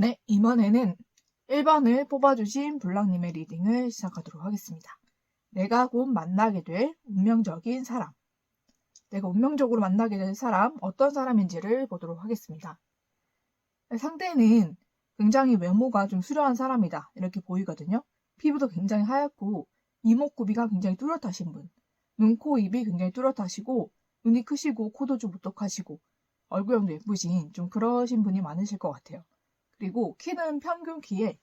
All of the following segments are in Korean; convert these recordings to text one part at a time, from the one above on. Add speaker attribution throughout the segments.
Speaker 1: 네, 이번에는 1번을 뽑아주신 블랑님의 리딩을 시작하도록 하겠습니다. 내가 곧 만나게 될 운명적인 사람. 내가 운명적으로 만나게 될 사람, 어떤 사람인지를 보도록 하겠습니다. 상대는 굉장히 외모가 좀 수려한 사람이다. 이렇게 보이거든요. 피부도 굉장히 하얗고 이목구비가 굉장히 뚜렷하신 분. 눈, 코, 입이 굉장히 뚜렷하시고 눈이 크시고 코도 좀 오똑하시고 얼굴형도 예쁘신 좀 그러신 분이 많으실 것 같아요. 그리고 키는 평균 키에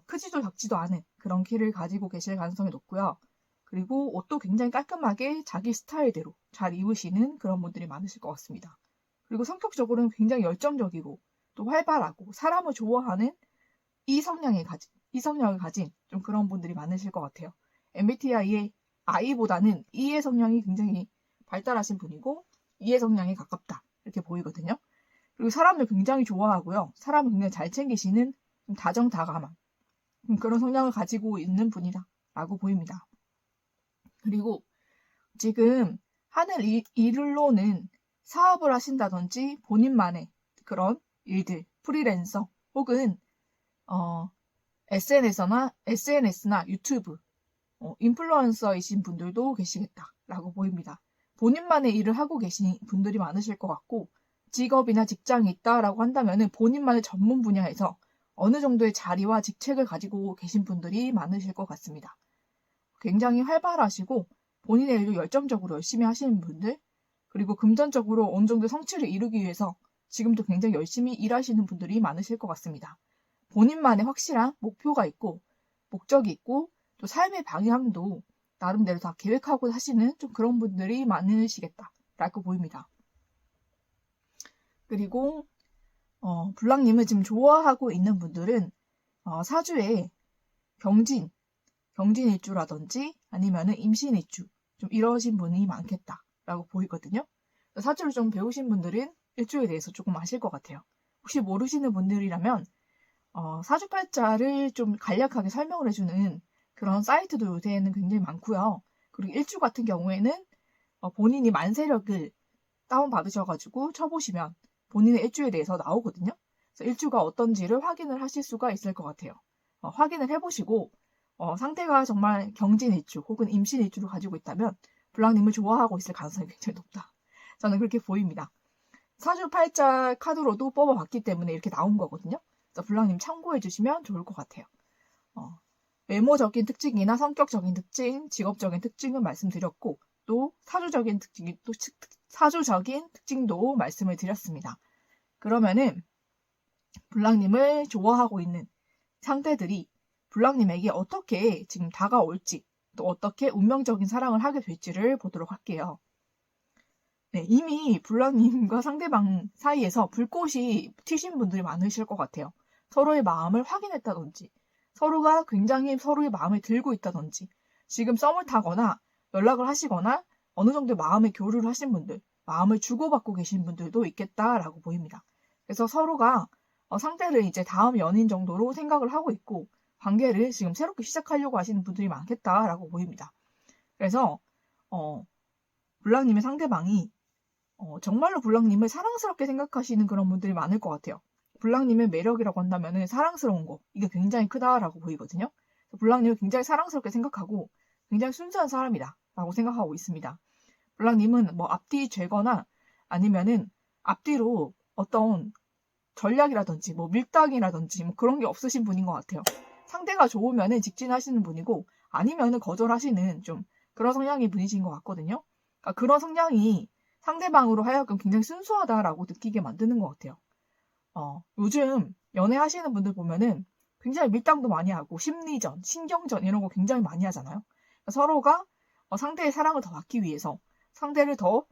Speaker 1: 크지도 작지도 않은 그런 키를 가지고 계실 가능성이 높고요. 그리고 옷도 굉장히 깔끔하게 자기 스타일대로 잘 입으시는 그런 분들이 많으실 것 같습니다. 그리고 성격적으로는 굉장히 열정적이고 또 활발하고 사람을 좋아하는 이성향을 가진 좀 그런 분들이 많으실 것 같아요. MBTI의 I보다는 E의 성향이 굉장히 발달하신 분이고 E의 성향에 가깝다 이렇게 보이거든요. 그리고 사람을 굉장히 좋아하고요. 사람을 굉장히 잘 챙기시는 좀 다정다감한 그런 성향을 가지고 있는 분이다 라고 보입니다. 그리고 지금 하는 일로는 사업을 하신다든지 본인만의 그런 일들, 프리랜서 혹은 SNS나 유튜브 인플루언서이신 분들도 계시겠다라고 보입니다. 본인만의 일을 하고 계신 분들이 많으실 것 같고 직업이나 직장이 있다라고 한다면 본인만의 전문 분야에서 어느 정도의 자리와 직책을 가지고 계신 분들이 많으실 것 같습니다. 굉장히 활발하시고 본인의 일도 열정적으로 열심히 하시는 분들, 그리고 금전적으로 어느 정도 성취를 이루기 위해서 지금도 굉장히 열심히 일하시는 분들이 많으실 것 같습니다. 본인만의 확실한 목표가 있고 목적이 있고 또 삶의 방향도 나름대로 다 계획하고 사시는 좀 그런 분들이 많으시겠다라고 보입니다. 그리고 블랑님을 지금 좋아하고 있는 분들은 사주에 경진 일주라든지 아니면은 임신 일주 좀 이러신 분이 많겠다라고 보이거든요. 사주를 좀 배우신 분들은 일주에 대해서 조금 아실 것 같아요. 혹시 모르시는 분들이라면 사주팔자를 좀 간략하게 설명을 해주는 그런 사이트도 요새는 굉장히 많고요. 그리고 일주 같은 경우에는 본인이 만세력을 다운받으셔가지고 쳐보시면 본인의 일주에 대해서 나오거든요. 그래서 일주가 어떤지를 확인을 하실 수가 있을 것 같아요. 확인을 해보시고 상대가 정말 경진일주 혹은 임신일주를 가지고 있다면 블랑님을 좋아하고 있을 가능성이 굉장히 높다. 저는 그렇게 보입니다. 사주팔자 카드로도 뽑아봤기 때문에 이렇게 나온 거거든요. 그래서 블랑님 참고해주시면 좋을 것 같아요. 외모적인 특징이나 성격적인 특징, 직업적인 특징은 말씀드렸고 또 사주적인 특징도 말씀을 드렸습니다. 그러면은 블랑님을 좋아하고 있는 상대들이 블랑님에게 어떻게 지금 다가올지 또 어떻게 운명적인 사랑을 하게 될지를 보도록 할게요. 네, 이미 블랑님과 상대방 사이에서 불꽃이 튀신 분들이 많으실 것 같아요. 서로의 마음을 확인했다든지 서로가 굉장히 서로의 마음을 들고 있다든지 지금 썸을 타거나 연락을 하시거나 어느 정도 마음의 교류를 하신 분들, 마음을 주고받고 계신 분들도 있겠다라고 보입니다. 그래서 서로가 상대를 이제 다음 연인 정도로 생각을 하고 있고 관계를 지금 새롭게 시작하려고 하시는 분들이 많겠다라고 보입니다. 그래서 블랑님의 상대방이 정말로 블랑님을 사랑스럽게 생각하시는 그런 분들이 많을 것 같아요. 블랑님의 매력이라고 한다면 사랑스러운 거 이게 굉장히 크다라고 보이거든요. 블랑님을 굉장히 사랑스럽게 생각하고 굉장히 순수한 사람이다 라고 생각하고 있습니다. 블랑님은 뭐 앞뒤 죄거나 아니면은 앞뒤로 어떤 전략이라든지 뭐 밀당이라든지 뭐 그런 게 없으신 분인 것 같아요. 상대가 좋으면은 직진하시는 분이고 아니면은 거절하시는 좀 그런 성향의 분이신 것 같거든요. 그러니까 그런 성향이 상대방으로 하여금 굉장히 순수하다라고 느끼게 만드는 것 같아요. 요즘 연애하시는 분들 보면은 굉장히 밀당도 많이 하고 심리전, 신경전 이런 거 굉장히 많이 하잖아요. 그러니까 서로가 상대의 사랑을 더 받기 위해서 상대를 더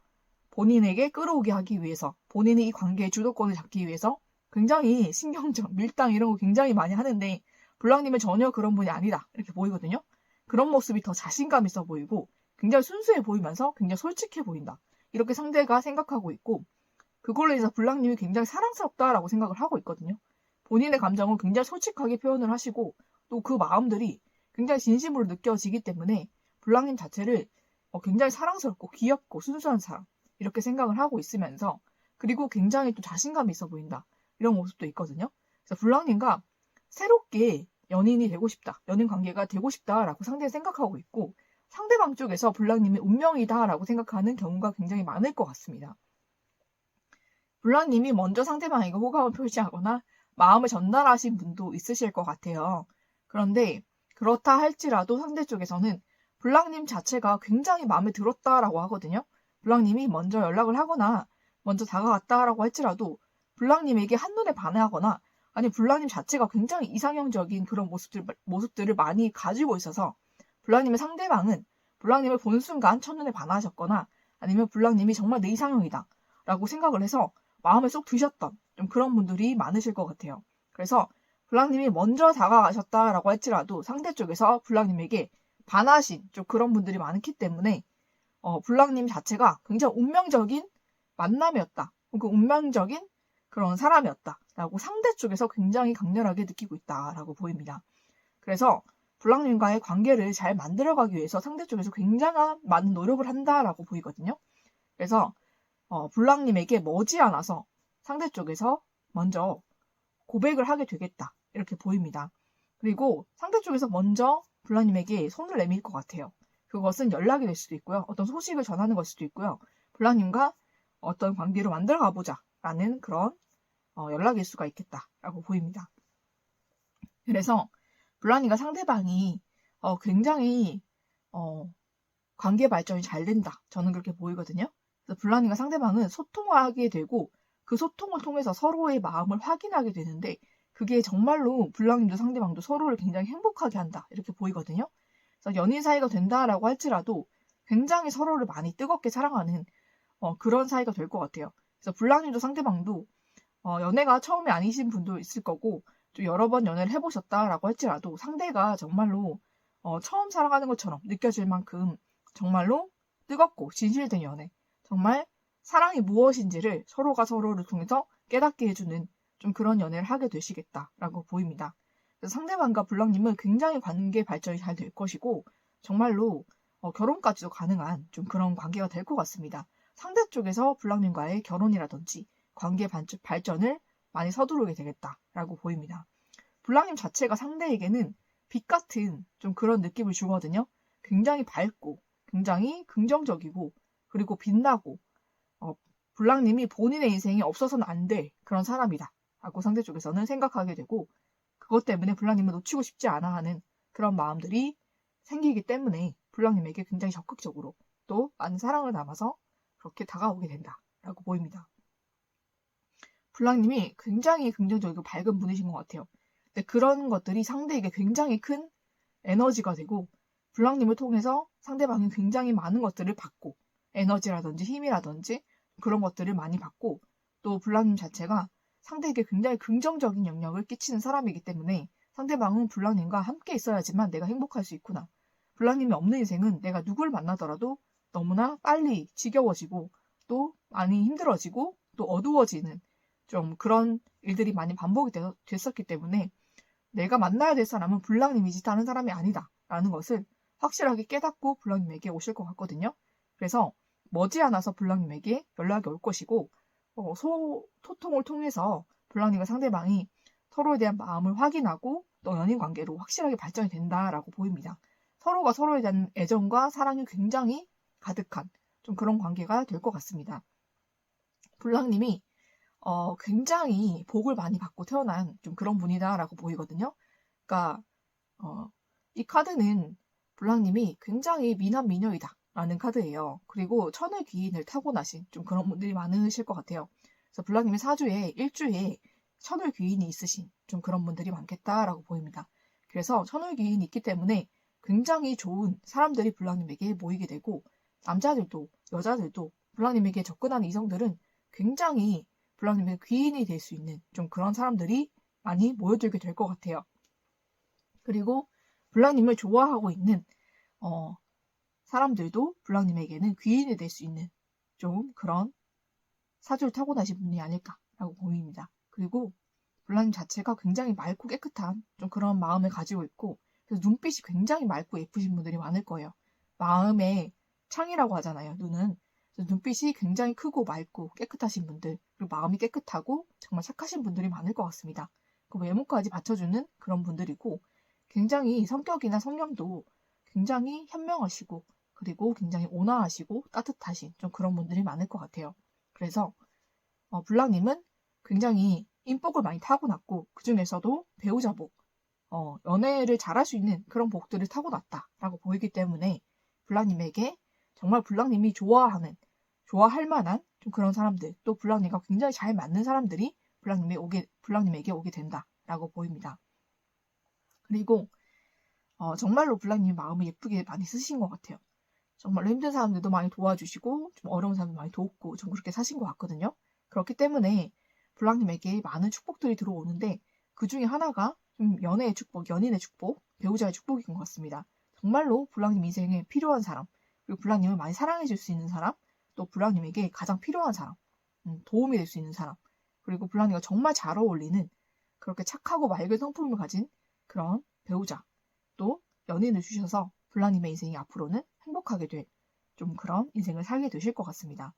Speaker 1: 본인에게 끌어오게 하기 위해서 본인이 이 관계의 주도권을 잡기 위해서 굉장히 신경전, 밀당 이런 거 굉장히 많이 하는데 블랑님은 전혀 그런 분이 아니다 이렇게 보이거든요. 그런 모습이 더 자신감 있어 보이고 굉장히 순수해 보이면서 굉장히 솔직해 보인다. 이렇게 상대가 생각하고 있고 그걸로 인해서 블랑님이 굉장히 사랑스럽다라고 생각을 하고 있거든요. 본인의 감정을 굉장히 솔직하게 표현을 하시고 또 그 마음들이 굉장히 진심으로 느껴지기 때문에 블랑님 자체를 굉장히 사랑스럽고 귀엽고 순수한 사람 이렇게 생각을 하고 있으면서 그리고 굉장히 또 자신감이 있어 보인다. 이런 모습도 있거든요. 그래서 블랑님과 새롭게 연인이 되고 싶다, 연인 관계가 되고 싶다라고 상대는 생각하고 있고, 상대방 쪽에서 블랑님이 운명이다라고 생각하는 경우가 굉장히 많을 것 같습니다. 블랑님이 먼저 상대방에게 호감을 표시하거나 마음을 전달하신 분도 있으실 것 같아요. 그런데 그렇다 할지라도 상대 쪽에서는 블랑님 자체가 굉장히 마음에 들었다라고 하거든요. 블랑님이 먼저 연락을 하거나 먼저 다가갔다라고 할지라도 블랑님에게 한눈에 반해하거나, 아니 블랑님 자체가 굉장히 이상형적인 그런 모습들을 많이 가지고 있어서 블랑님의 상대방은 블랑님을 본 순간 첫눈에 반하셨거나, 아니면 블랑님이 정말 내 이상형이다 라고 생각을 해서 마음에 쏙 드셨던 좀 그런 분들이 많으실 것 같아요. 그래서 블랑님이 먼저 다가가셨다라고 할지라도 상대 쪽에서 블랑님에게 반하신 좀 그런 분들이 많기 때문에 블랑님 자체가 굉장히 운명적인 만남이었다, 그 운명적인 그런 사람이었다라고 상대 쪽에서 굉장히 강렬하게 느끼고 있다라고 보입니다. 그래서 블랑님과의 관계를 잘 만들어가기 위해서 상대 쪽에서 굉장히 많은 노력을 한다라고 보이거든요. 그래서 블랑님에게 머지않아서 상대 쪽에서 먼저 고백을 하게 되겠다, 이렇게 보입니다. 그리고 상대 쪽에서 먼저 블랑님에게 손을 내밀 것 같아요. 그것은 연락이 될 수도 있고요, 어떤 소식을 전하는 걸 수도 있고요, 블랑님과 어떤 관계로 만들어 가보자 라는 그런 연락일 수가 있겠다라고 보입니다. 그래서 블랑님과 상대방이 굉장히 관계 발전이 잘 된다, 저는 그렇게 보이거든요. 그래서 블랑님과 상대방은 소통을 하게 되고 그 소통을 통해서 서로의 마음을 확인하게 되는데, 그게 정말로 블랑님도 상대방도 서로를 굉장히 행복하게 한다, 이렇게 보이거든요. 그래서 연인 사이가 된다라고 할지라도 굉장히 서로를 많이 뜨겁게 사랑하는 그런 사이가 될 것 같아요. 그래서 블랑님도 상대방도 연애가 처음이 아니신 분도 있을 거고, 좀 여러 번 연애를 해보셨다라고 할지라도 상대가 정말로 처음 사랑하는 것처럼 느껴질 만큼 정말로 뜨겁고 진실된 연애, 정말 사랑이 무엇인지를 서로가 서로를 통해서 깨닫게 해주는 좀 그런 연애를 하게 되시겠다라고 보입니다. 그래서 상대방과 블랑님은 굉장히 관계 발전이 잘 될 것이고, 정말로 결혼까지도 가능한 좀 그런 관계가 될 것 같습니다. 상대 쪽에서 블랑님과의 결혼이라든지 관계 발전을 많이 서두르게 되겠다라고 보입니다. 블랑님 자체가 상대에게는 빛 같은 좀 그런 느낌을 주거든요. 굉장히 밝고 굉장히 긍정적이고 그리고 빛나고 블랑님이 본인의 인생이 없어서는 안 될 그런 사람이다 라고 상대 쪽에서는 생각하게 되고, 그것 때문에 블랑님을 놓치고 싶지 않아 하는 그런 마음들이 생기기 때문에 블랑님에게 굉장히 적극적으로 또 많은 사랑을 담아서 그렇게 다가오게 된다라고 보입니다. 블랑님이 굉장히 긍정적이고 밝은 분이신 것 같아요. 근데 그런 것들이 상대에게 굉장히 큰 에너지가 되고, 블랑님을 통해서 상대방이 굉장히 많은 것들을 받고, 에너지라든지 힘이라든지 그런 것들을 많이 받고, 또 블랑님 자체가 상대에게 굉장히 긍정적인 영향을 끼치는 사람이기 때문에 상대방은 블랑님과 함께 있어야지만 내가 행복할 수 있구나, 블랑님이 없는 인생은 내가 누굴 만나더라도 너무나 빨리 지겨워지고 또 많이 힘들어지고 또 어두워지는 좀 그런 일들이 많이 반복이 됐었기 때문에 내가 만나야 될 사람은 블랑님이지 다른 사람이 아니다 라는 것을 확실하게 깨닫고 블랑님에게 오실 것 같거든요. 그래서 머지않아서 블랑님에게 연락이 올 것이고, 소통을 통해서 블랑님과 상대방이 서로에 대한 마음을 확인하고 또 연인 관계로 확실하게 발전이 된다라고 보입니다. 서로가 서로에 대한 애정과 사랑이 굉장히 가득한 좀 그런 관계가 될 것 같습니다. 블랑님이 굉장히 복을 많이 받고 태어난 좀 그런 분이다라고 보이거든요. 그러니까 이 카드는 블랑님이 굉장히 미남 미녀이다 라는 카드예요. 그리고 천의 귀인을 타고나신 좀 그런 분들이 많으실 것 같아요. 그래서 블랑님이 사주에 일주에 천의 귀인이 있으신 좀 그런 분들이 많겠다라고 보입니다. 그래서 천의 귀인이 있기 때문에 굉장히 좋은 사람들이 블랑님에게 모이게 되고, 남자들도 여자들도 블랑님에게 접근하는 이성들은 굉장히 블랑님의 귀인이 될 수 있는 좀 그런 사람들이 많이 모여들게 될 것 같아요. 그리고 블랑님을 좋아하고 있는 사람들도 블랑님에게는 귀인이 될 수 있는 좀 그런 사주를 타고나신 분이 아닐까라고 보입니다. 그리고 블랑님 자체가 굉장히 맑고 깨끗한 좀 그런 마음을 가지고 있고, 그래서 눈빛이 굉장히 맑고 예쁘신 분들이 많을 거예요. 마음의 창이라고 하잖아요, 눈은. 그래서 눈빛이 굉장히 크고 맑고 깨끗하신 분들, 그리고 마음이 깨끗하고 정말 착하신 분들이 많을 것 같습니다. 그 외모까지 받쳐주는 그런 분들이고 굉장히 성격이나 성향도 굉장히 현명하시고 그리고 굉장히 온화하시고 따뜻하신 좀 그런 분들이 많을 것 같아요. 그래서 블랑님은 굉장히 인복을 많이 타고났고 그 중에서도 배우자 복, 연애를 잘할 수 있는 그런 복들을 타고났다라고 보이기 때문에 블랑님에게 정말 블랑님이 좋아할 만한 좀 그런 사람들, 또 블랑님과 굉장히 잘 맞는 사람들이 블랑님에게 오게 된다라고 보입니다. 그리고 정말로 블랑님이 마음을 예쁘게 많이 쓰신 것 같아요. 정말로 힘든 사람들도 많이 도와주시고 좀 어려운 사람도 많이 돕고 좀 그렇게 사신 것 같거든요. 그렇기 때문에 블랑님에게 많은 축복들이 들어오는데 그 중에 하나가 좀 연애의 축복, 연인의 축복, 배우자의 축복인 것 같습니다. 정말로 블랑님 인생에 필요한 사람, 그리고 블랑님을 많이 사랑해줄 수 있는 사람, 또 블랑님에게 가장 필요한 사람, 도움이 될 수 있는 사람, 그리고 블랑님과 정말 잘 어울리는 그렇게 착하고 맑은 성품을 가진 그런 배우자, 또 연인을 주셔서 블랑님의 인생이 앞으로는 행복하게 될 좀 그런 인생을 살게 되실 것 같습니다.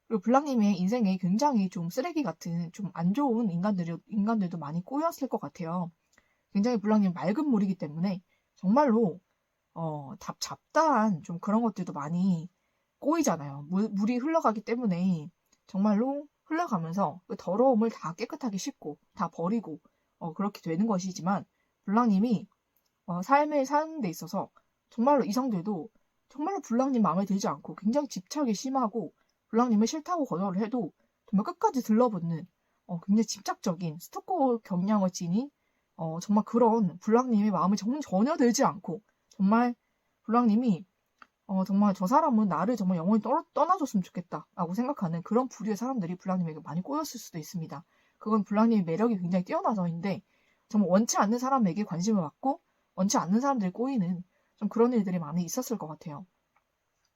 Speaker 1: 그리고 블랑님의 인생에 굉장히 좀 쓰레기 같은 좀 안 좋은 인간들도 많이 꼬였을 것 같아요. 굉장히 블랑님 맑은 물이기 때문에 정말로 잡다한 좀 그런 것들도 많이 꼬이잖아요. 물이 흘러가기 때문에 정말로 흘러가면서 그 더러움을 다 깨끗하게 씻고 다 버리고 그렇게 되는 것이지만 블랑님이 삶을 사는 데 있어서 정말로 이성들도 정말로 블랑님 마음에 들지 않고 굉장히 집착이 심하고 블랑님을 싫다고 거절을 해도 정말 끝까지 들러붙는 굉장히 집착적인 스토커 경향을 지닌 정말 그런 블랑님의 마음에 전혀 들지 않고 정말 블랑님이 정말 저 사람은 나를 정말 영원히 떠나줬으면 좋겠다라고 생각하는 그런 부류의 사람들이 블랑님에게 많이 꼬였을 수도 있습니다. 그건 블랑님의 매력이 굉장히 뛰어나서인데 정말 원치 않는 사람에게 관심을 받고 원치 않는 사람들이 꼬이는 좀 그런 일들이 많이 있었을 것 같아요.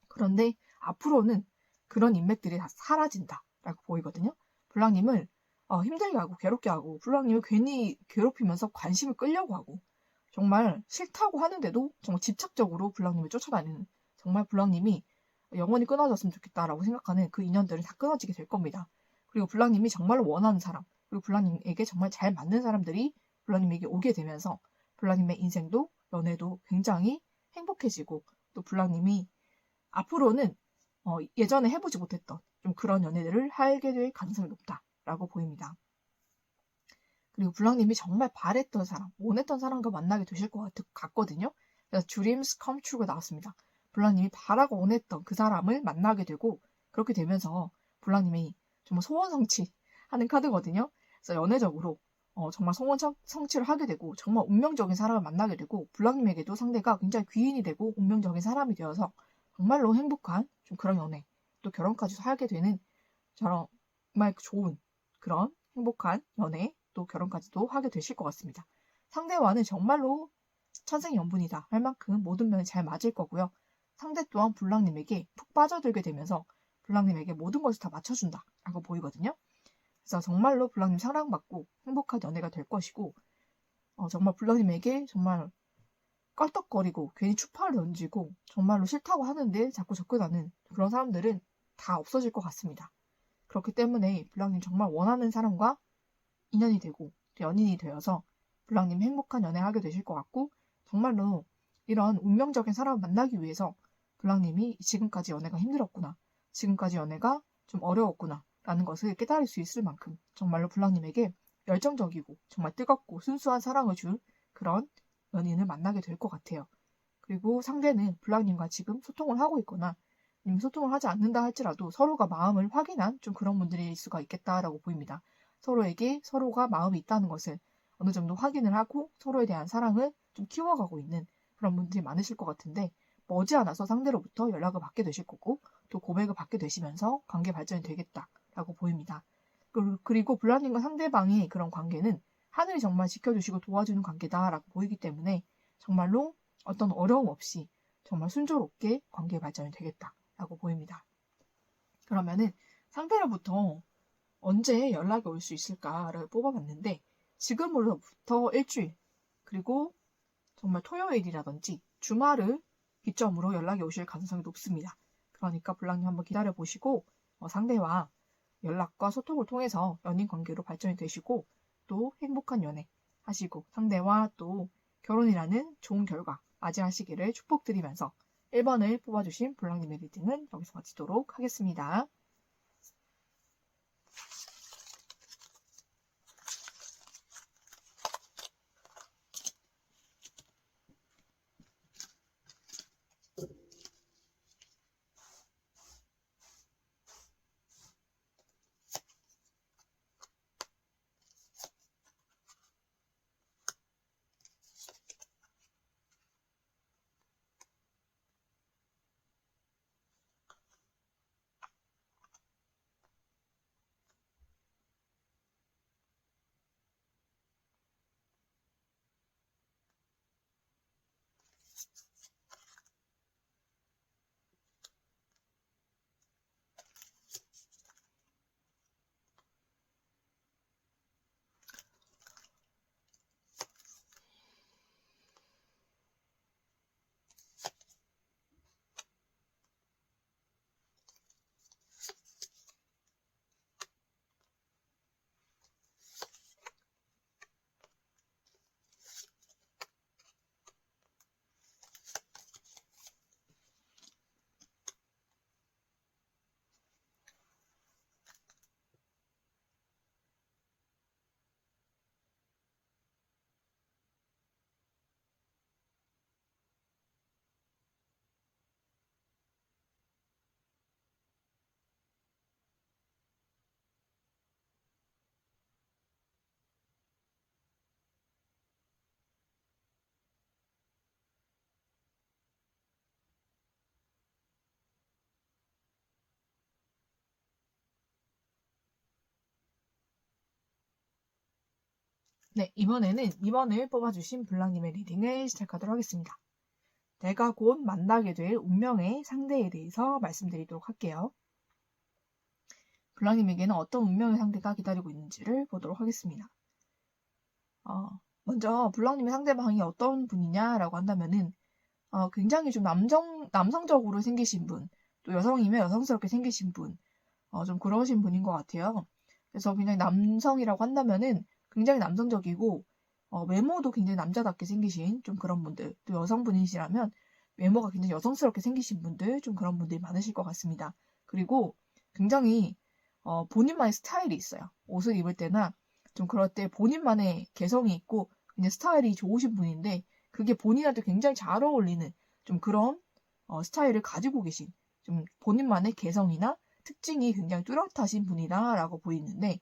Speaker 1: 그런데 앞으로는 그런 인맥들이 다 사라진다라고 보이거든요. 블랑님을 힘들게 하고 괴롭게 하고 블랑님을 괜히 괴롭히면서 관심을 끌려고 하고 정말 싫다고 하는데도 정말 집착적으로 블랑님을 쫓아다니는 정말 블랑님이 영원히 끊어졌으면 좋겠다라고 생각하는 그 인연들이 다 끊어지게 될 겁니다. 그리고 블랑님이 정말로 원하는 사람 그리고 블랑님에게 정말 잘 맞는 사람들이 블랑님에게 오게 되면서 블랑님의 인생도 연애도 굉장히 행복해지고 또 블랑님이 앞으로는 예전에 해보지 못했던 좀 그런 연애들을 하게 될 가능성이 높다라고 보입니다. 그리고 블랑님이 정말 바랬던 사람, 원했던 사람과 만나게 되실 것 같거든요. 그래서 Dreams Come True가 나왔습니다. 블랑님이 바라고 원했던 그 사람을 만나게 되고 그렇게 되면서 블랑님이 정말 소원 성취하는 카드거든요. 그래서 연애적으로 정말 소원 성취를 하게 되고 정말 운명적인 사람을 만나게 되고 블랑님에게도 상대가 굉장히 귀인이 되고 운명적인 사람이 되어서 정말로 행복한 좀 그런 연애 또 결혼까지 하게 되는 정말 좋은 그런 행복한 연애 또 결혼까지도 하게 되실 것 같습니다. 상대와는 정말로 천생연분이다 할 만큼 모든 면이 잘 맞을 거고요. 상대 또한 블랑님에게 푹 빠져들게 되면서 블랑님에게 모든 것을 다 맞춰준다 라고 보이거든요. 그래서 정말로 블랑님 사랑받고 행복한 연애가 될 것이고 정말 블랑님에게 정말 껄떡거리고 괜히 추파를 던지고 정말로 싫다고 하는데 자꾸 접근하는 그런 사람들은 다 없어질 것 같습니다. 그렇기 때문에 블랑님 정말 원하는 사람과 인연이 되고 연인이 되어서 블랑님 행복한 연애하게 되실 것 같고 정말로 이런 운명적인 사람을 만나기 위해서 블랑님이 지금까지 연애가 힘들었구나 지금까지 연애가 좀 어려웠구나 라는 것을 깨달을 수 있을 만큼 정말로 블랑님에게 열정적이고 정말 뜨겁고 순수한 사랑을 줄 그런 연인을 만나게 될 것 같아요. 그리고 상대는 블랑님과 지금 소통을 하고 있거나 소통을 하지 않는다 할지라도 서로가 마음을 확인한 좀 그런 분들일 수가 있겠다라고 보입니다. 서로에게 서로가 마음이 있다는 것을 어느 정도 확인을 하고 서로에 대한 사랑을 좀 키워가고 있는 그런 분들이 많으실 것 같은데 머지않아서 상대로부터 연락을 받게 되실 거고 또 고백을 받게 되시면서 관계 발전이 되겠다라고 보입니다. 그리고 블랑님과 상대방의 그런 관계는 하늘이 정말 지켜주시고 도와주는 관계다라고 보이기 때문에 정말로 어떤 어려움 없이 정말 순조롭게 관계 발전이 되겠다라고 보입니다. 그러면은 상대로부터 언제 연락이 올 수 있을까를 뽑아봤는데 지금으로부터 일주일 그리고 정말 토요일이라든지 주말을 기점으로 연락이 오실 가능성이 높습니다. 그러니까 블랑님 한번 기다려보시고 상대와 연락과 소통을 통해서 연인 관계로 발전이 되시고 또 행복한 연애 하시고 상대와 또 결혼이라는 좋은 결과 맞이하시기를 축복드리면서 1번을 뽑아주신 블랑님의 리딩은 여기서 마치도록 하겠습니다. 네, 이번에는 2번을 뽑아주신 블랑님의 리딩을 시작하도록 하겠습니다. 내가 곧 만나게 될 운명의 상대에 대해서 말씀드리도록 할게요. 블랑님에게는 어떤 운명의 상대가 기다리고 있는지를 보도록 하겠습니다. 먼저 블랑님의 상대방이 어떤 분이냐라고 한다면은 굉장히 좀 남성적으로 생기신 분, 또 여성이면 여성스럽게 생기신 분, 좀 그러신 분인 것 같아요. 그래서 굉장히 남성이라고 한다면은 굉장히 남성적이고 외모도 굉장히 남자답게 생기신 좀 그런 분들, 또 여성분이시라면 외모가 굉장히 여성스럽게 생기신 분들, 좀 그런 분들이 많으실 것 같습니다. 그리고 굉장히 본인만의 스타일이 있어요. 옷을 입을 때나 좀 그럴 때 본인만의 개성이 있고 굉장히 스타일이 좋으신 분인데 그게 본인한테 굉장히 잘 어울리는 좀 그런 스타일을 가지고 계신 좀 본인만의 개성이나 특징이 굉장히 뚜렷하신 분이다라고 보이는데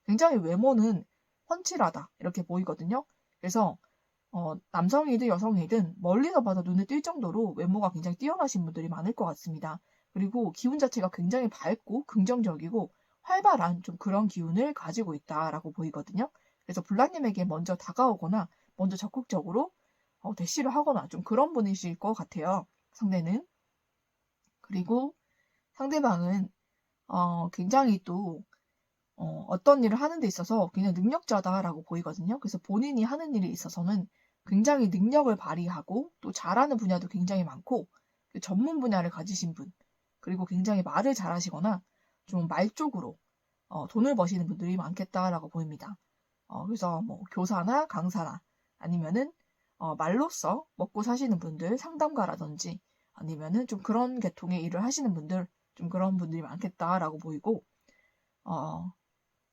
Speaker 1: 굉장히 외모는 훤칠하다 이렇게 보이거든요. 그래서 남성이든 여성이든 멀리서 봐도 눈에 띌 정도로 외모가 굉장히 뛰어나신 분들이 많을 것 같습니다. 그리고 기운 자체가 굉장히 밝고 긍정적이고 활발한 좀 그런 기운을 가지고 있다라고 보이거든요. 그래서 블랑님에게 먼저 다가오거나 먼저 적극적으로 대시를 하거나 좀 그런 분이실 것 같아요. 상대는. 그리고 상대방은 굉장히 또 어떤 일을 하는 데 있어서 굉장히 능력자다라고 보이거든요. 그래서 본인이 하는 일에 있어서는 굉장히 능력을 발휘하고 또 잘하는 분야도 굉장히 많고 전문 분야를 가지신 분, 그리고 굉장히 말을 잘하시거나 좀 말 쪽으로 돈을 버시는 분들이 많겠다라고 보입니다. 그래서 뭐 교사나 강사나 아니면은 말로써 먹고 사시는 분들, 상담가라든지 아니면은 좀 그런 계통의 일을 하시는 분들, 좀 그런 분들이 많겠다라고 보이고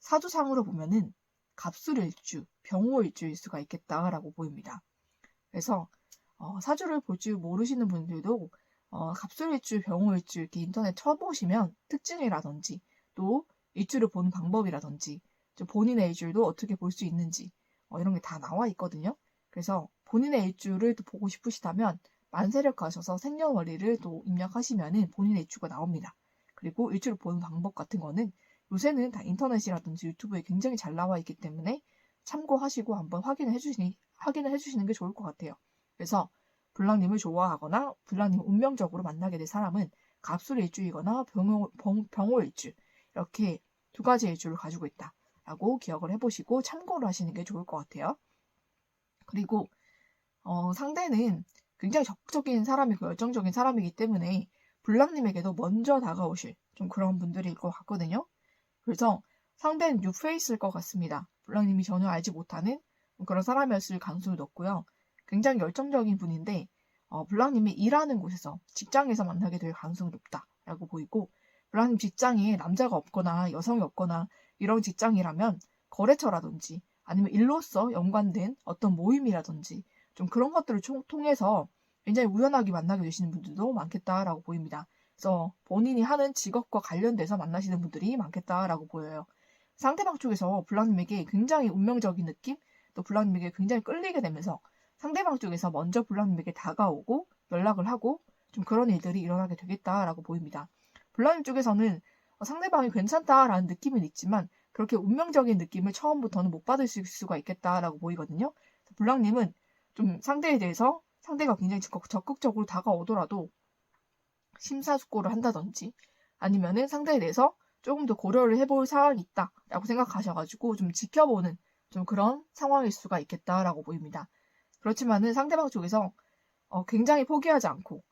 Speaker 1: 사주상으로 보면은 갑술일주, 병호일주일 수가 있겠다라고 보입니다. 그래서 사주를 볼 줄 모르시는 분들도 갑술일주, 병호일주 이렇게 인터넷 쳐보시면 특징이라든지 또 일주를 보는 방법이라든지 본인의 일주도 어떻게 볼 수 있는지 이런 게 다 나와 있거든요. 그래서 본인의 일주를 또 보고 싶으시다면 만세력 가셔서 생년월일을 또 입력하시면은 본인의 일주가 나옵니다. 그리고 일주를 보는 방법 같은 거는 요새는 다 인터넷이라든지 유튜브에 굉장히 잘 나와 있기 때문에 참고하시고 한번 확인을 해주시는 게 좋을 것 같아요. 그래서 블랑님을 좋아하거나 블랑님을 운명적으로 만나게 될 사람은 갑술 일주이거나 병호 일주 이렇게 두 가지 일주를 가지고 있다라고 기억을 해보시고 참고를 하시는 게 좋을 것 같아요. 그리고 상대는 굉장히 적극적인 사람이고 열정적인 사람이기 때문에 블랑님에게도 먼저 다가오실 좀 그런 분들일 것 같거든요. 그래서 상대는 뉴페이스일 것 같습니다. 블랑님이 전혀 알지 못하는 그런 사람이었을 가능성이 높고요. 굉장히 열정적인 분인데 블랑님이 일하는 곳에서 직장에서 만나게 될 가능성이 높다라고 보이고 블랑님 직장에 남자가 없거나 여성이 없거나 이런 직장이라면 거래처라든지 아니면 일로서 연관된 어떤 모임이라든지 좀 그런 것들을 통해서 굉장히 우연하게 만나게 되시는 분들도 많겠다라고 보입니다. 그래서 본인이 하는 직업과 관련돼서 만나시는 분들이 많겠다라고 보여요. 상대방 쪽에서 블랑님에게 굉장히 운명적인 느낌, 또 블랑님에게 굉장히 끌리게 되면서 상대방 쪽에서 먼저 블랑님에게 다가오고 연락을 하고 좀 그런 일들이 일어나게 되겠다라고 보입니다. 블랑님 쪽에서는 상대방이 괜찮다라는 느낌은 있지만 그렇게 운명적인 느낌을 처음부터는 못 받으실 수가 있겠다라고 보이거든요. 블랑님은 좀 상대에 대해서 상대가 굉장히 적극적으로 다가오더라도 심사숙고를 한다든지 아니면은 상대에 대해서 조금 더 고려를 해볼 사항이 있다라고 생각하셔가지고 좀 지켜보는 좀 그런 상황일 수가 있겠다라고 보입니다. 그렇지만은 상대방 쪽에서 굉장히 포기하지 않고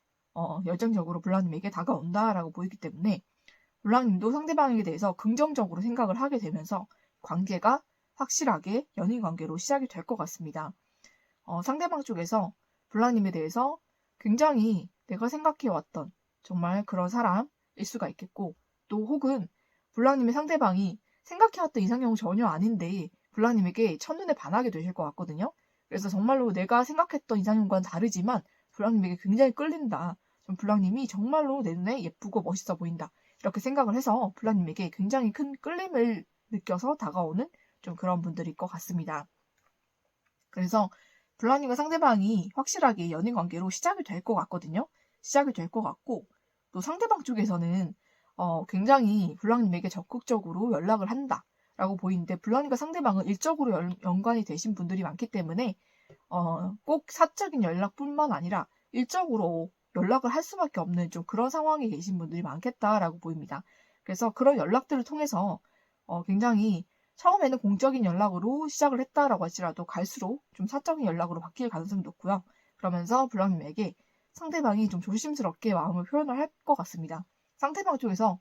Speaker 1: 열정적으로 블랑님에게 다가온다라고 보이기 때문에 블랑님도 상대방에 대해서 긍정적으로 생각을 하게 되면서 관계가 확실하게 연인 관계로 시작이 될 것 같습니다. 상대방 쪽에서 블랑님에 대해서 굉장히 내가 생각해왔던 정말 그런 사람일 수가 있겠고 또 혹은 블랑님의 상대방이 생각해왔던 이상형은 전혀 아닌데 블랑님에게 첫눈에 반하게 되실 것 같거든요. 그래서 정말로 내가 생각했던 이상형과는 다르지만 블랑님에게 굉장히 끌린다. 좀 블랑님이 정말로 내 눈에 예쁘고 멋있어 보인다. 이렇게 생각을 해서 블랑님에게 굉장히 큰 끌림을 느껴서 다가오는 좀 그런 분들일 것 같습니다. 그래서 블랑님과 상대방이 확실하게 연인 관계로 시작이 될 것 같거든요. 시작이 될 것 같고 또 상대방 쪽에서는 굉장히 블랑님에게 적극적으로 연락을 한다라고 보이는데 블랑님과 상대방은 일적으로 연관이 되신 분들이 많기 때문에 꼭 사적인 연락뿐만 아니라 일적으로 연락을 할 수밖에 없는 좀 그런 상황에 계신 분들이 많겠다라고 보입니다. 그래서 그런 연락들을 통해서 굉장히 처음에는 공적인 연락으로 시작을 했다라고 할지라도 갈수록 좀 사적인 연락으로 바뀔 가능성이 높고요. 그러면서 블랑님에게 상대방이 좀 조심스럽게 마음을 표현을 할 것 같습니다. 상대방 쪽에서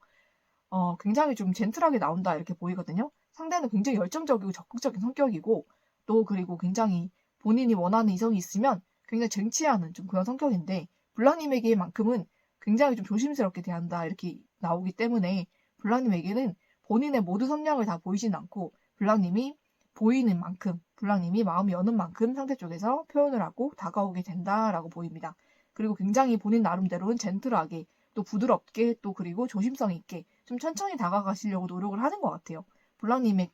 Speaker 1: 굉장히 좀 젠틀하게 나온다 이렇게 보이거든요. 상대는 굉장히 열정적이고 적극적인 성격이고 또 그리고 굉장히 본인이 원하는 이성이 있으면 굉장히 쟁취하는 좀 그런 성격인데 블랑님에게만큼은 굉장히 좀 조심스럽게 대한다 이렇게 나오기 때문에 블랑님에게는 본인의 모든 성향을 다 보이진 않고 블랑님이 보이는 만큼 블랑님이 마음이 여는 만큼 상대 쪽에서 표현을 하고 다가오게 된다라고 보입니다. 그리고 굉장히 본인 나름대로는 젠틀하게 또 부드럽게 또 그리고 조심성 있게 좀 천천히 다가가시려고 노력을 하는 것 같아요. 블랑님의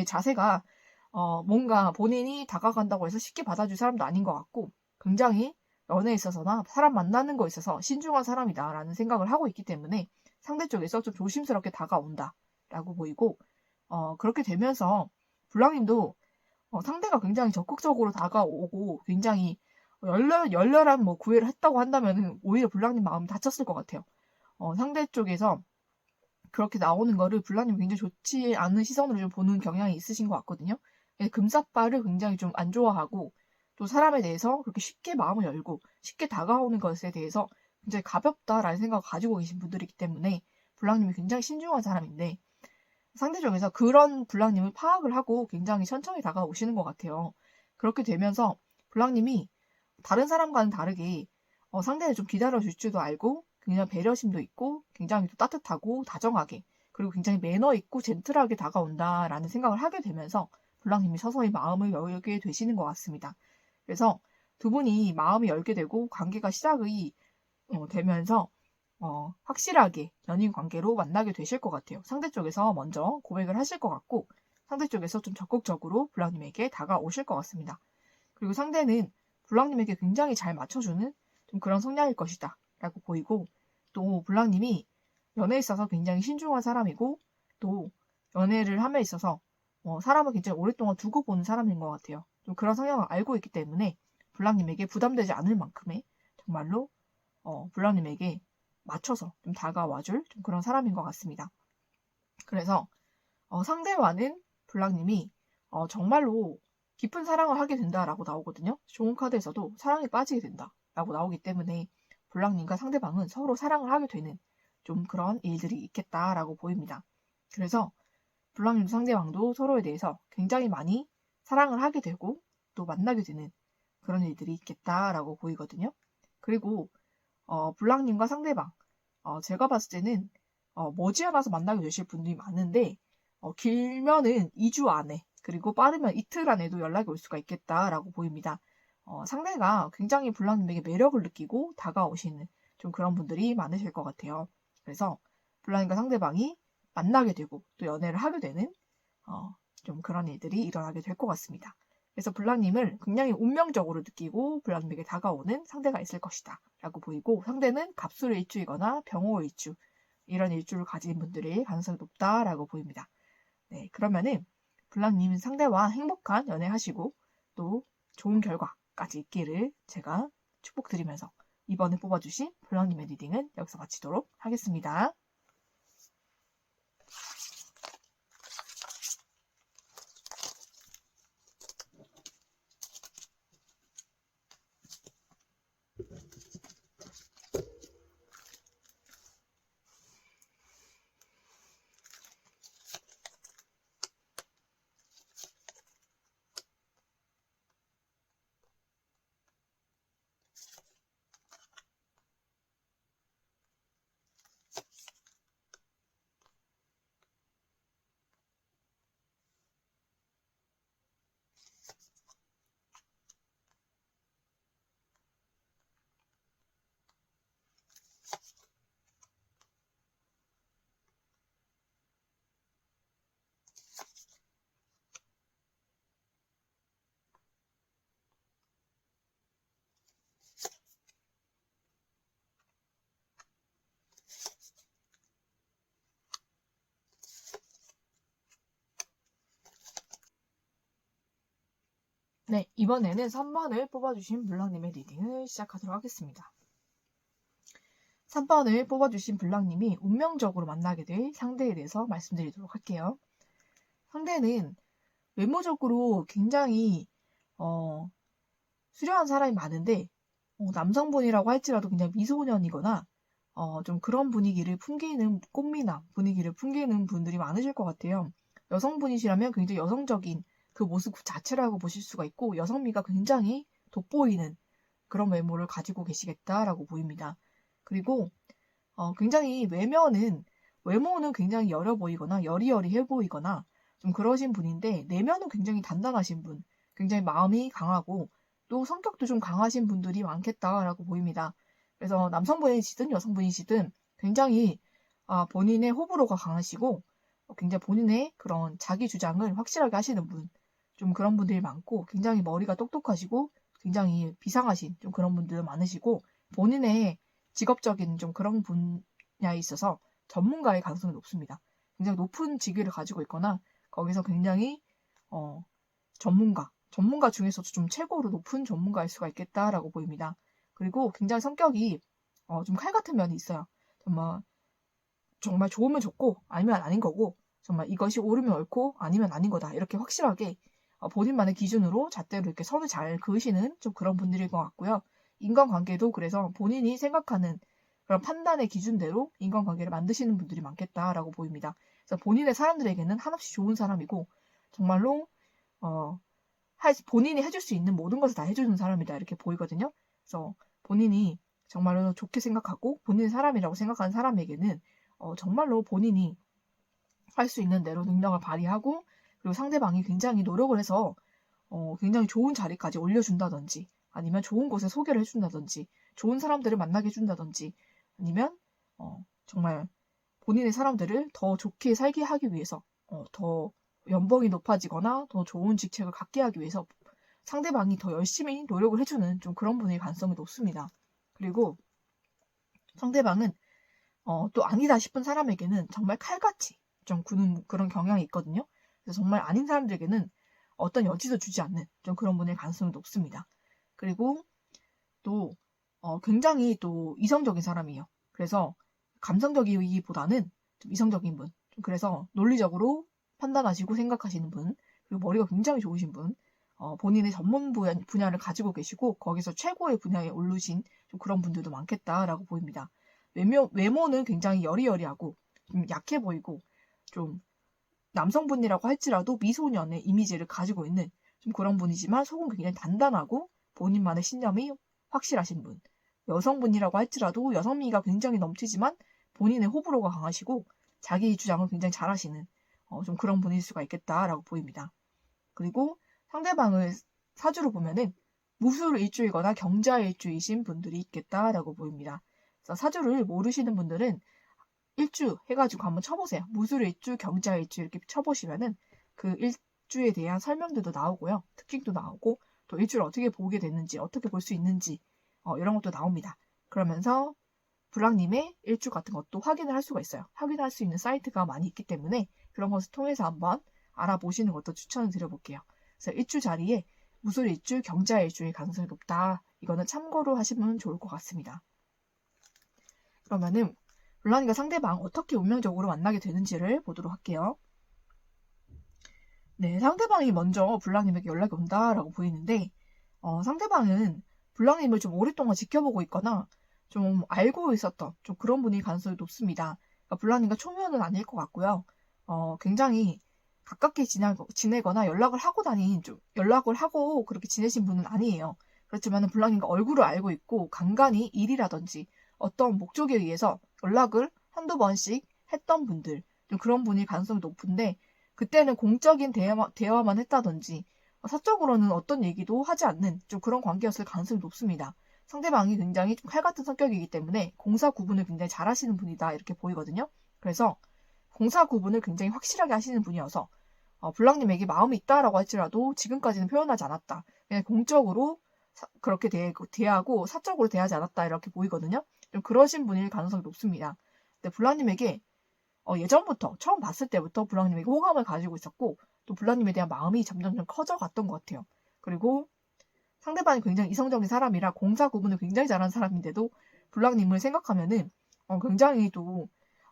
Speaker 1: 자세가 뭔가 본인이 다가간다고 해서 쉽게 받아줄 사람도 아닌 것 같고 굉장히 연애에 있어서나 사람 만나는 거에 있어서 신중한 사람이다라는 생각을 하고 있기 때문에 상대 쪽에서 좀 조심스럽게 다가온다라고 보이고 그렇게 되면서 블랑님도 상대가 굉장히 적극적으로 다가오고 굉장히 열렬한 뭐 구애를 했다고 한다면 오히려 블랑님 마음이 다쳤을 것 같아요. 상대 쪽에서 그렇게 나오는 거를 블랑님 굉장히 좋지 않은 시선으로 좀 보는 경향이 있으신 것 같거든요. 금사빠를 굉장히 좀 안 좋아하고 또 사람에 대해서 그렇게 쉽게 마음을 열고 쉽게 다가오는 것에 대해서 굉장히 가볍다라는 생각을 가지고 계신 분들이기 때문에 블랑님이 굉장히 신중한 사람인데 상대적에서 그런 블랑님을 파악을 하고 굉장히 천천히 다가오시는 것 같아요. 그렇게 되면서 블랑님이 다른 사람과는 다르게 상대를 좀 기다려줄 줄도 알고 굉장히 배려심도 있고 굉장히 또 따뜻하고 다정하게 그리고 굉장히 매너 있고 젠틀하게 다가온다라는 생각을 하게 되면서 블랑님이 서서히 마음을 열게 되시는 것 같습니다. 그래서 두 분이 마음이 열게 되고 관계가 시작이 되면서 확실하게 연인 관계로 만나게 되실 것 같아요. 상대 쪽에서 먼저 고백을 하실 것 같고 상대 쪽에서 좀 적극적으로 블랑님에게 다가오실 것 같습니다. 그리고 상대는 블랑님에게 굉장히 잘 맞춰주는 좀 그런 성향일 것이다 라고 보이고 또 블랑님이 연애에 있어서 굉장히 신중한 사람이고 또 연애를 함에 있어서 사람을 굉장히 오랫동안 두고 보는 사람인 것 같아요. 좀 그런 성향을 알고 있기 때문에 블랑님에게 부담되지 않을 만큼의 정말로 블랑님에게 맞춰서 좀 다가와줄 좀 그런 사람인 것 같습니다. 그래서 상대와는 블랑님이 정말로 깊은 사랑을 하게 된다라고 나오거든요. 좋은 카드에서도 사랑에 빠지게 된다라고 나오기 때문에 블랑님과 상대방은 서로 사랑을 하게 되는 좀 그런 일들이 있겠다라고 보입니다. 그래서 블랑님 상대방도 서로에 대해서 굉장히 많이 사랑을 하게 되고 또 만나게 되는 그런 일들이 있겠다라고 보이거든요. 그리고 블랑님과 상대방 제가 봤을 때는 머지않아서 만나게 되실 분들이 많은데 길면은 2주 안에 그리고 빠르면 이틀 안에도 연락이 올 수가 있겠다라고 보입니다. 상대가 굉장히 블랑님에게 매력을 느끼고 다가오시는 좀 그런 분들이 많으실 것 같아요. 그래서 블랑님과 상대방이 만나게 되고 또 연애를 하게 되는 좀 그런 일들이 일어나게 될 것 같습니다. 그래서 블랑님을 굉장히 운명적으로 느끼고 블랑님에게 다가오는 상대가 있을 것이다 라고 보이고, 상대는 갑술의 일주이거나 병호의 일주, 이런 일주를 가진 분들의 가능성이 높다라고 보입니다. 네, 그러면은 블랑님 상대와 행복한 연애하시고 또 좋은 결과까지 있기를 제가 축복드리면서 이번에 뽑아주신 블랑님의 리딩은 여기서 마치도록 하겠습니다. 네, 이번에는 3번을 뽑아주신 블랑님의 리딩을 시작하도록 하겠습니다. 3번을 뽑아주신 블랑님이 운명적으로 만나게 될 상대에 대해서 말씀드리도록 할게요. 상대는 외모적으로 굉장히 수려한 사람이 많은데 남성분이라고 할지라도 그냥 미소년이거나 좀 그런 분위기를 풍기는 꽃미남 분위기를 풍기는 분들이 많으실 것 같아요. 여성분이시라면 굉장히 여성적인 그 모습 자체라고 보실 수가 있고, 여성미가 굉장히 돋보이는 그런 외모를 가지고 계시겠다라고 보입니다. 그리고 굉장히 외모는 굉장히 여려 보이거나 여리여리해 보이거나 좀 그러신 분인데, 내면은 굉장히 단단하신 분, 굉장히 마음이 강하고 또 성격도 좀 강하신 분들이 많겠다라고 보입니다. 그래서 남성분이시든 여성분이시든 굉장히 본인의 호불호가 강하시고 굉장히 본인의 그런 자기 주장을 확실하게 하시는 분, 좀 그런 분들이 많고, 굉장히 머리가 똑똑하시고 굉장히 비상하신 좀 그런 분들 많으시고, 본인의 직업적인 좀 그런 분야에 있어서 전문가의 가능성이 높습니다. 굉장히 높은 직위를 가지고 있거나 거기서 굉장히 전문가 중에서도 좀 최고로 높은 전문가일 수가 있겠다라고 보입니다. 그리고 굉장히 성격이 좀 칼 같은 면이 있어요. 정말 좋으면 좋고 아니면 아닌 거고, 정말 이것이 옳으면 옳고 아니면 아닌 거다, 이렇게 확실하게 본인만의 기준으로 잣대로 이렇게 선을 잘 그으시는 좀 그런 분들일 것 같고요. 인간관계도 그래서 본인이 생각하는 그런 판단의 기준대로 인간관계를 만드시는 분들이 많겠다라고 보입니다. 그래서 본인의 사람들에게는 한없이 좋은 사람이고, 정말로 본인이 해줄 수 있는 모든 것을 다 해주는 사람이다, 이렇게 보이거든요. 그래서 본인이 정말로 좋게 생각하고 본인의 사람이라고 생각하는 사람에게는 정말로 본인이 할 수 있는 대로 능력을 발휘하고, 그리고 상대방이 굉장히 노력을 해서 굉장히 좋은 자리까지 올려준다든지, 아니면 좋은 곳에 소개를 해준다든지, 좋은 사람들을 만나게 해준다든지, 아니면 정말 본인의 사람들을 더 좋게 살게 하기 위해서 더 연봉이 높아지거나 더 좋은 직책을 갖게 하기 위해서 상대방이 더 열심히 노력을 해주는 좀 그런 분의 가능성이 높습니다. 그리고 상대방은 또 아니다 싶은 사람에게는 정말 칼같이 좀 구는 그런 경향이 있거든요. 그래서 정말 아닌 사람들에게는 어떤 여지도 주지 않는 좀 그런 분의 가능성이 높습니다. 그리고 또 굉장히 또 이성적인 사람이에요. 그래서 감성적이기보다는 좀 이성적인 분, 그래서 논리적으로 판단하시고 생각하시는 분, 그리고 머리가 굉장히 좋으신 분, 본인의 전문 분야를 가지고 계시고 거기서 최고의 분야에 오르신 좀 그런 분들도 많겠다라고 보입니다. 외모는 굉장히 여리여리하고 좀 약해 보이고 좀 남성분이라고 할지라도 미소년의 이미지를 가지고 있는 좀 그런 분이지만 속은 굉장히 단단하고 본인만의 신념이 확실하신 분. 여성분이라고 할지라도 여성미가 굉장히 넘치지만 본인의 호불호가 강하시고 자기 주장을 굉장히 잘하시는 좀 그런 분일 수가 있겠다라고 보입니다. 그리고 상대방을 사주로 보면은 무술일주이거나 경자일주이신 분들이 있겠다라고 보입니다. 그래서 사주를 모르시는 분들은 일주 해가지고 한번 쳐보세요. 무술일주, 경자일주 이렇게 쳐보시면은 그 일주에 대한 설명들도 나오고요. 특징도 나오고 또 일주를 어떻게 보게 됐는지, 어떻게 볼 수 있는지 이런 것도 나옵니다. 그러면서 불랑님의 일주 같은 것도 확인을 할 수가 있어요. 확인할 수 있는 사이트가 많이 있기 때문에 그런 것을 통해서 한번 알아보시는 것도 추천을 드려볼게요. 그래서 일주 자리에 무술일주, 경자일주의 가능성이 높다. 이거는 참고로 하시면 좋을 것 같습니다. 그러면은 불랑이가 상대방 어떻게 운명적으로 만나게 되는지를 보도록 할게요. 네, 상대방이 먼저 불랑님에게 연락이 온다라고 보이는데 상대방은 불랑님을 좀 오랫동안 지켜보고 있거나 좀 알고 있었던 좀 그런 분일 가능성이 높습니다. 그러니까 불랑님과 초면은 아닐 것 같고요. 굉장히 가깝게 지내거나 연락을 하고 그렇게 지내신 분은 아니에요. 그렇지만 불랑님과 얼굴을 알고 있고 간간히 일이라든지 어떤 목적에 의해서 연락을 한두 번씩 했던 분들, 좀 그런 분일 가능성이 높은데 그때는 공적인 대화만 했다든지 사적으로는 어떤 얘기도 하지 않는 좀 그런 관계였을 가능성이 높습니다. 상대방이 굉장히 좀 칼 같은 성격이기 때문에 공사 구분을 굉장히 잘 하시는 분이다 이렇게 보이거든요. 그래서 공사 구분을 굉장히 확실하게 하시는 분이어서 불랑님에게 마음이 있다라고 할지라도 지금까지는 표현하지 않았다. 그냥 공적으로 그렇게 대하고 사적으로 대하지 않았다 이렇게 보이거든요. 좀 그러신 분일 가능성이 높습니다. 근데 불랑님에게 예전부터 처음 봤을 때부터 불랑님에게 호감을 가지고 있었고 또 불랑님에 대한 마음이 점점 커져갔던 것 같아요. 그리고 상대방이 굉장히 이성적인 사람이라 공사 구분을 굉장히 잘하는 사람인데도 불랑님을 생각하면은 굉장히 또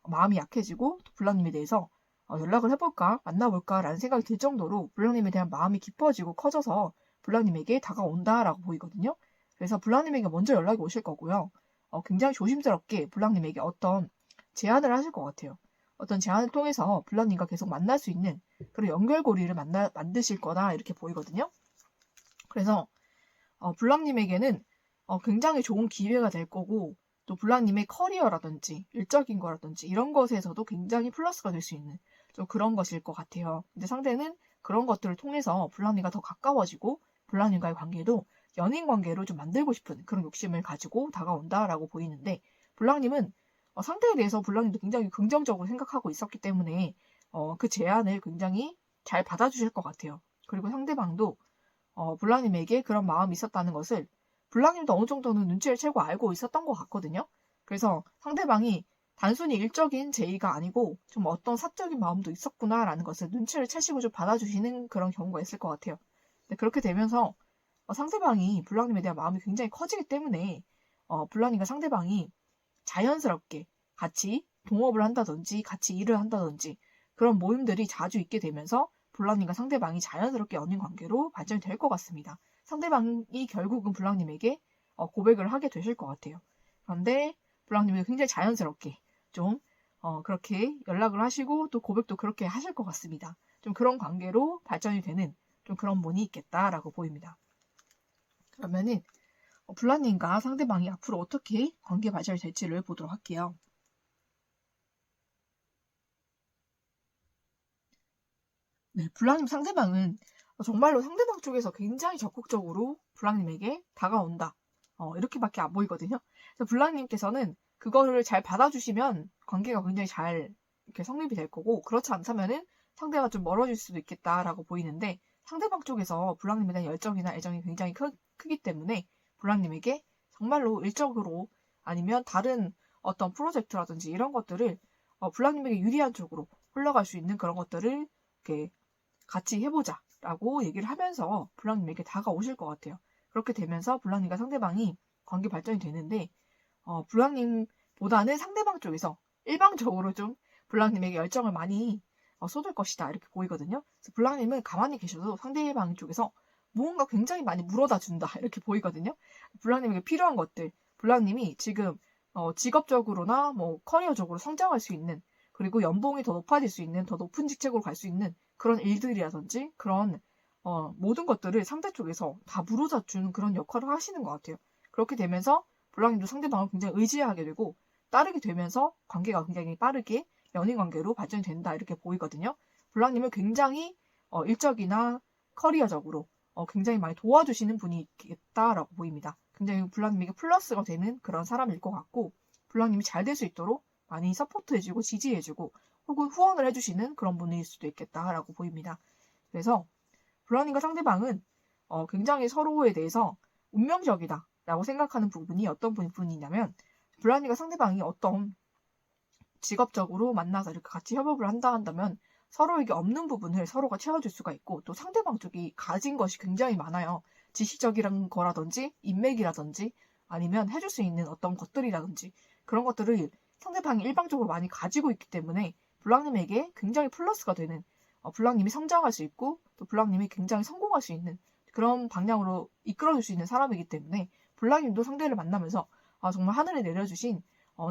Speaker 1: 마음이 약해지고 또 불랑님에 대해서 연락을 해볼까 만나볼까라는 생각이 들 정도로 불랑님에 대한 마음이 깊어지고 커져서 불랑님에게 다가온다라고 보이거든요. 그래서 불랑님에게 먼저 연락이 오실 거고요. 굉장히 조심스럽게 불랑님에게 어떤 제안을 하실 것 같아요. 어떤 제안을 통해서 불랑님과 계속 만날 수 있는 그런 연결고리를 만드실 거다 이렇게 보이거든요. 그래서 불랑님에게는 굉장히 좋은 기회가 될 거고 또 불랑님의 커리어라든지 일적인 거라든지 이런 것에서도 굉장히 플러스가 될 수 있는 좀 그런 것일 것 같아요. 근데 상대는 그런 것들을 통해서 불랑님과 더 가까워지고 불랑님과의 관계도 연인 관계로 좀 만들고 싶은 그런 욕심을 가지고 다가온다라고 보이는데 불랑님은 상대에 대해서 불랑님도 굉장히 긍정적으로 생각하고 있었기 때문에 그 제안을 굉장히 잘 받아주실 것 같아요. 그리고 상대방도 불랑님에게 그런 마음이 있었다는 것을 불랑님도 어느 정도는 눈치를 채고 알고 있었던 것 같거든요. 그래서 상대방이 단순히 일적인 제의가 아니고 좀 어떤 사적인 마음도 있었구나라는 것을 눈치를 채시고 좀 받아주시는 그런 경우가 있을 것 같아요. 근데 그렇게 되면서 상대방이 불랑님에 대한 마음이 굉장히 커지기 때문에 불랑님과 상대방이 자연스럽게 같이 동업을 한다든지 같이 일을 한다든지 그런 모임들이 자주 있게 되면서 불랑님과 상대방이 자연스럽게 연인 관계로 발전이 될 것 같습니다. 상대방이 결국은 불랑님에게 고백을 하게 되실 것 같아요. 그런데 불랑님이 굉장히 자연스럽게 좀 그렇게 연락을 하시고 또 고백도 그렇게 하실 것 같습니다. 좀 그런 관계로 발전이 되는 좀 그런 분이 있겠다라고 보입니다. 그러면은 불랑님과 상대방이 앞으로 어떻게 관계 발전이 될지를 보도록 할게요. 네, 불랑님 상대방은 정말로 상대방 쪽에서 굉장히 적극적으로 불랑님에게 다가온다. 이렇게밖에 안 보이거든요. 그래서 불랑님께서는 그거를 잘 받아주시면 관계가 굉장히 잘 이렇게 성립이 될 거고 그렇지 않다면은 상대가 좀 멀어질 수도 있겠다라고 보이는데 상대방 쪽에서 불랑님에 대한 열정이나 애정이 굉장히 크기 때문에 불랑님에게 정말로 일적으로 아니면 다른 어떤 프로젝트라든지 이런 것들을 불랑님에게 유리한 쪽으로 흘러갈 수 있는 그런 것들을 이렇게 같이 해보자 라고 얘기를 하면서 불랑님에게 다가오실 것 같아요. 그렇게 되면서 불랑님과 상대방이 관계 발전이 되는데 불랑님보다는 상대방 쪽에서 일방적으로 좀 불랑님에게 열정을 많이 쏟을 것이다 이렇게 보이거든요. 그래서 불랑님은 가만히 계셔도 상대방 쪽에서 무언가 굉장히 많이 물어다 준다 이렇게 보이거든요. 불랑님에게 필요한 것들 불랑님이 지금 직업적으로나 뭐 커리어적으로 성장할 수 있는 그리고 연봉이 더 높아질 수 있는, 더 높은 직책으로 갈 수 있는 그런 일들이라든지 그런 모든 것들을 상대 쪽에서 다 물어다 주는 그런 역할을 하시는 것 같아요. 그렇게 되면서 블랑님도 상대방을 굉장히 의지하게 되고 따르게 되면서 관계가 굉장히 빠르게 연인 관계로 발전이 된다 이렇게 보이거든요. 블랑님을 굉장히 일적이나 커리어적으로 굉장히 많이 도와주시는 분이 있겠다라고 보입니다. 굉장히 블랑님에게 플러스가 되는 그런 사람일 것 같고 블랑님이 잘 될 수 있도록 많이 서포트해주고 지지해주고 혹은 후원을 해주시는 그런 분일 수도 있겠다라고 보입니다. 그래서 블랑님과 상대방은 굉장히 서로에 대해서 운명적이다라고 생각하는 부분이 어떤 부분이냐면 블랑님과 상대방이 어떤 직업적으로 만나서 이렇게 같이 협업을 한다면 서로에게 없는 부분을 서로가 채워줄 수가 있고 또 상대방 쪽이 가진 것이 굉장히 많아요. 지식적인 거라든지 인맥이라든지 아니면 해줄 수 있는 어떤 것들이라든지 그런 것들을 상대방이 일방적으로 많이 가지고 있기 때문에 블랑님에게 굉장히 플러스가 되는 블랑님이 성장할 수 있고 또 블랑님이 굉장히 성공할 수 있는 그런 방향으로 이끌어줄 수 있는 사람이기 때문에 블랑님도 상대를 만나면서 정말 하늘에 내려주신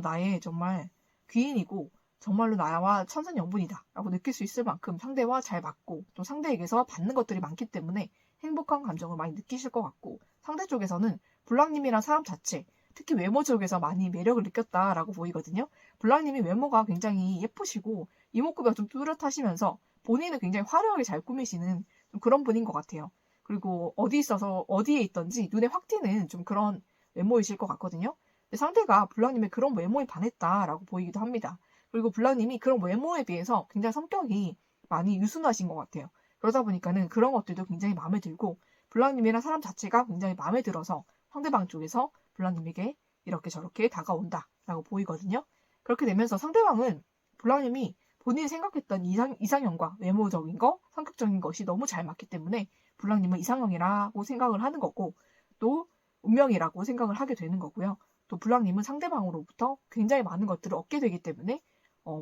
Speaker 1: 나의 정말 귀인이고 정말로 나와 천생연분이다 라고 느낄 수 있을 만큼 상대와 잘 맞고 또 상대에게서 받는 것들이 많기 때문에 행복한 감정을 많이 느끼실 것 같고 상대 쪽에서는 블랑님이란 사람 자체 특히 외모 쪽에서 많이 매력을 느꼈다라고 보이거든요. 블랑님이 외모가 굉장히 예쁘시고 이목구비가 좀 뚜렷하시면서 본인은 굉장히 화려하게 잘 꾸미시는 좀 그런 분인 것 같아요. 그리고 어디에 있던지 눈에 확 띄는 좀 그런 외모이실 것 같거든요. 근데 상대가 블랑님의 그런 외모에 반했다라고 보이기도 합니다. 그리고 블랑님이 그런 외모에 비해서 굉장히 성격이 많이 유순하신 것 같아요. 그러다 보니까는 그런 것들도 굉장히 마음에 들고 블랑님이란 사람 자체가 굉장히 마음에 들어서 상대방 쪽에서 블랑님에게 이렇게 저렇게 다가온다라고 보이거든요. 그렇게 되면서 상대방은 블랑님이 본인이 생각했던 이상형과 외모적인 거, 성격적인 것이 너무 잘 맞기 때문에 블랑님은 이상형이라고 생각을 하는 거고 또 운명이라고 생각을 하게 되는 거고요. 또 블랑님은 상대방으로부터 굉장히 많은 것들을 얻게 되기 때문에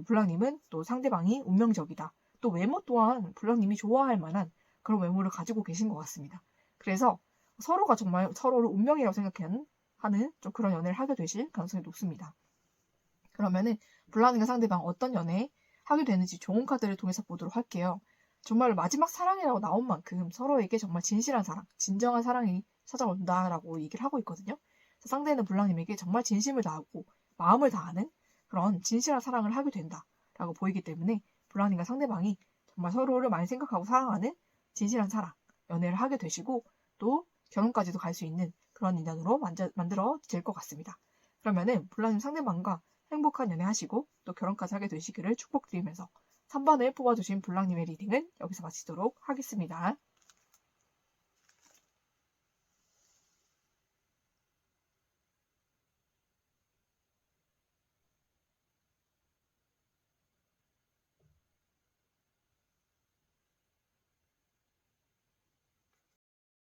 Speaker 1: 블랑님은 또 상대방이 운명적이다. 또 외모 또한 블랑님이 좋아할 만한 그런 외모를 가지고 계신 것 같습니다. 그래서 서로가 정말 서로를 운명이라고 생각하는 좀 그런 연애를 하게 되실 가능성이 높습니다. 그러면은 블랑님과 상대방 어떤 연애 하게 되는지 좋은 카드를 통해서 보도록 할게요. 정말 마지막 사랑이라고 나온 만큼 서로에게 정말 진실한 사랑, 진정한 사랑이 찾아온다라고 얘기를 하고 있거든요. 상대는 블랑님에게 정말 진심을 다하고 마음을 다하는 그런 진실한 사랑을 하게 된다라고 보이기 때문에 블랑님과 상대방이 정말 서로를 많이 생각하고 사랑하는 진실한 사랑, 연애를 하게 되시고 또 결혼까지도 갈 수 있는 그런 인연으로 만들어질 것 같습니다. 그러면은 블랑님 상대방과 행복한 연애 하시고 또 결혼까지 하게 되시기를 축복드리면서 3번을 뽑아주신 블랑님의 리딩은 여기서 마치도록 하겠습니다.